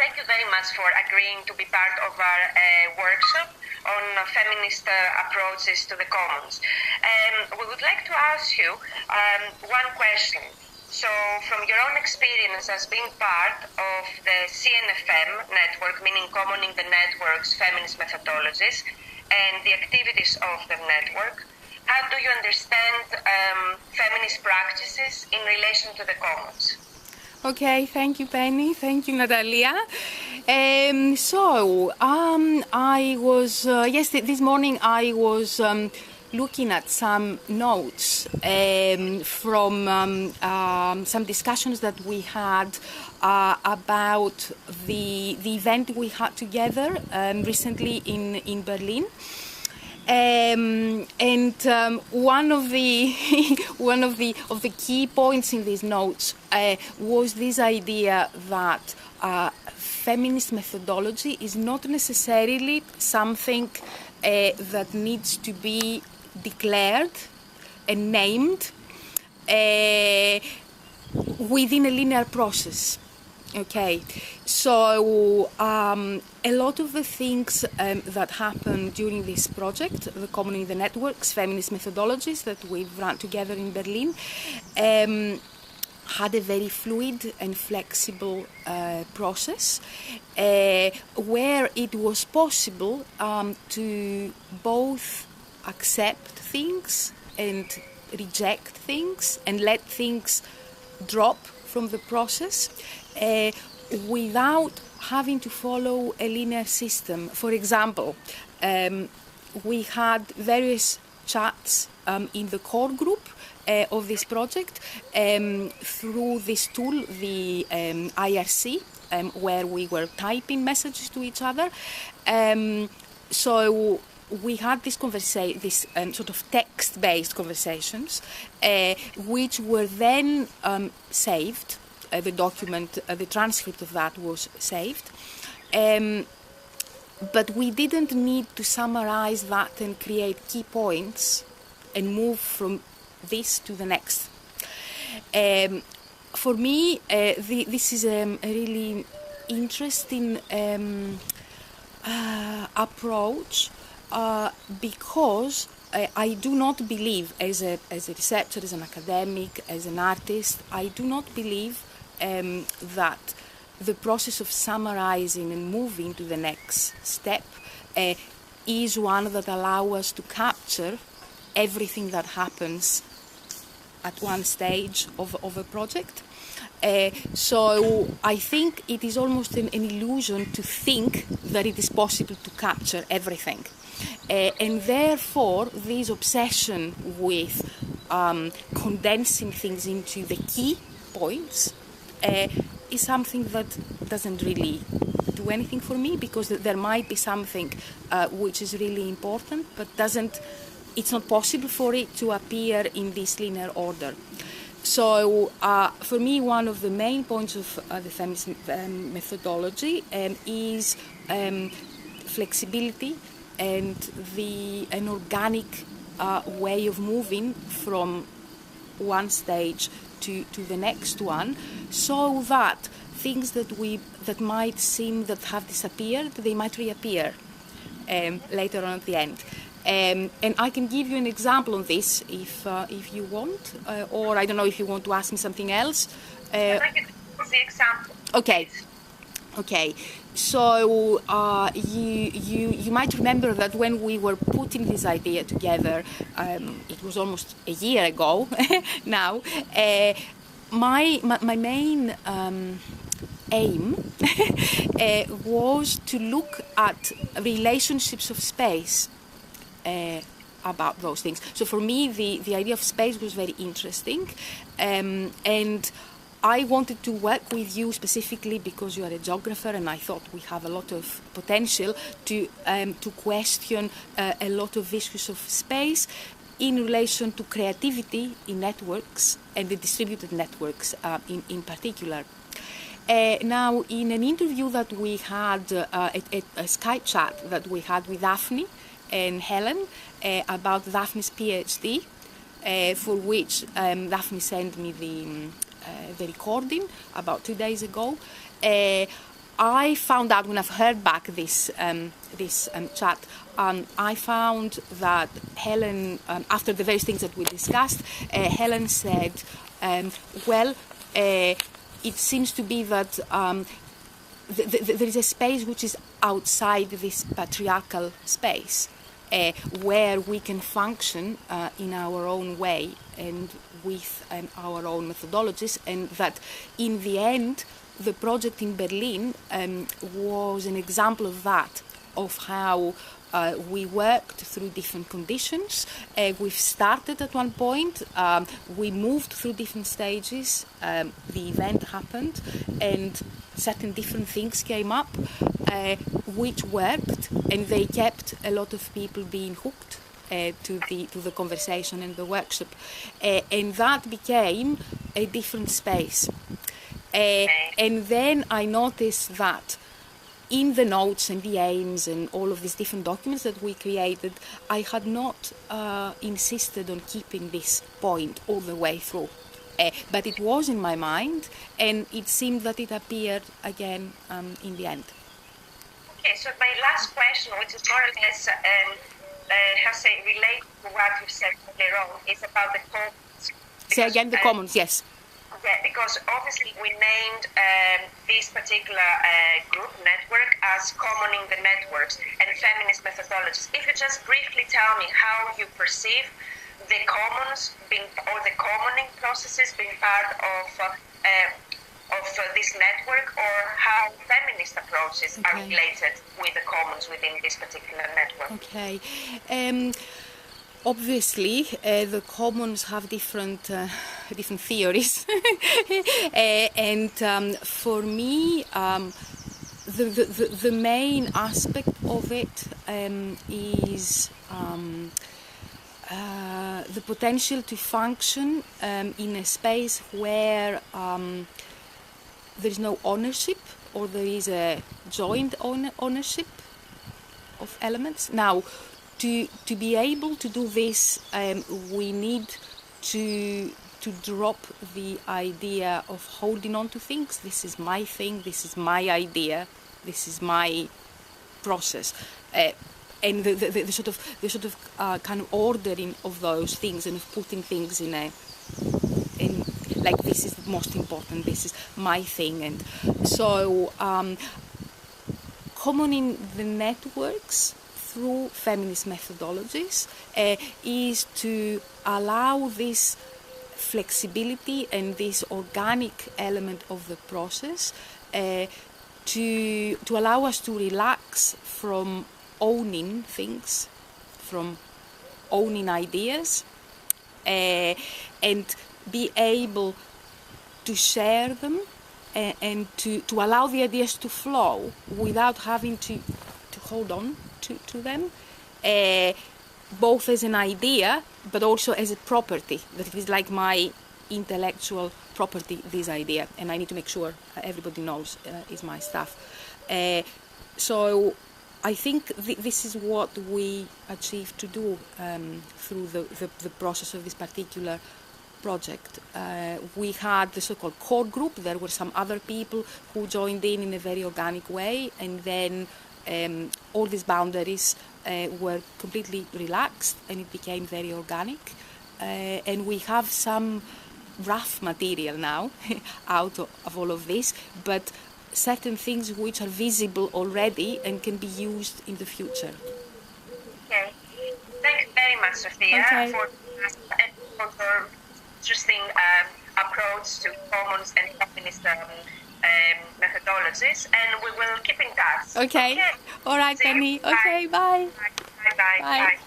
thank you very much for agreeing to be part of our workshop on feminist approaches to the commons. We would like to ask you one question. So, from your own experience as being part of the CNFM network, meaning Commoning the Network's feminist methodologies and the activities of the network, how do you understand feminist practices in relation to the commons? Okay, thank you, Penny. Thank you, Natalia. I was, this morning I was looking at some notes from some discussions that we had about the event we had together recently in Berlin. One of the key points in these notes was this idea that feminist methodology is not necessarily something that needs to be declared and named within a linear process. Okay, so a lot of the things that happened during this project, the Commoning the Network's feminist methodologies that we've run together in Berlin, had a very fluid and flexible process where it was possible to both accept things and reject things and let things drop from the process without having to follow a linear system. For example, we had various chats in the core group of this project through this tool, the IRC, where we were typing messages to each other. So we had this sort of text-based conversations, which were then saved. The document, the transcript of that was saved. But we didn't need to summarize that and create key points and move from this to the next. For me, this is a really interesting approach because I do not believe, as a researcher, as an academic, as an artist, I do not believe that the process of summarizing and moving to the next step is one that allows us to capture everything that happens at one stage of a project. So I think it is almost an illusion to think that it is possible to capture everything. And therefore, this obsession with condensing things into the key points is something that doesn't really do anything for me, because there might be something which is really important, but it's not possible for it to appear in this linear order. So for me, one of the main points of the feminist methodology is flexibility and an organic way of moving from one stage to the next one, so that things that might seem that have disappeared, they might reappear later on at the end. And I can give you an example on this if you want, or I don't know if you want to ask me something else. I'd like you to give the example. Okay. So you might remember that when we were putting this idea together, it was almost a year ago now. My main aim was to look at relationships of space about those things. So for me, the idea of space was very interesting, and I wanted to work with you specifically because you are a geographer, and I thought we have a lot of potential to question a lot of issues of space in relation to creativity in networks and the distributed networks in particular. Now, in an interview that we had, a Skype chat that we had with Daphne and Helen about Daphne's PhD, for which Daphne sent me the recording about 2 days ago, I found out when I've heard back this chat, I found that Helen, after the various things that we discussed, Helen said, it seems to be that there is a space which is outside this patriarchal space, where we can function in our own way and with our own methodologies, and that in the end the project in Berlin was an example of that, of how we worked through different conditions. We've started at one point, we moved through different stages, the event happened, and certain different things came up which worked, and they kept a lot of people being hooked to the conversation and the workshop, and that became a different space. And then I noticed that in the notes and the aims and all of these different documents that we created, I had not insisted on keeping this point all the way through. But it was in my mind, and it seemed that it appeared again in the end. Okay, so my last question, which is more or less related to what you said earlier on, is about the commons. Say again, the commons, yes. Yeah, because obviously we named this particular group network as Commoning the Networks and Feminist Methodologies. If you just briefly tell me how you perceive the commons being, or the commoning processes being part of this network, or how feminist approaches are related with the commons within this particular network. Okay. Obviously, the commons have different theories, and for me, the main aspect of it is the potential to function in a space where there is no ownership, or there is a joint ownership of elements. Now, to be able to do this, we need to drop the idea of holding on to things. This is my thing, this is my idea, this is my process. And the sort of kind of ordering of those things, and of putting things in like, this is most important, this is my thing. And so commoning the networks through feminist methodologies is to allow this flexibility and this organic element of the process to allow us to relax from owning things, from owning ideas, and be able to share them and to allow the ideas to flow without having to hold on to them, both as an idea but also as a property, that it is like my intellectual property, this idea, and I need to make sure everybody knows is my stuff. So I think this is what we achieved to do through the process of this particular project. We had the so-called core group. There were some other people who joined in a very organic way, and then all these boundaries were completely relaxed, and it became very organic. And we have some rough material now out of all of this, but certain things which are visible already and can be used in the future. Okay. Thank you very much, Sophia, for your interesting approach to commons and feminist methodologies, and we will keep in touch. Okay. All right, Penny. Okay, bye. Bye.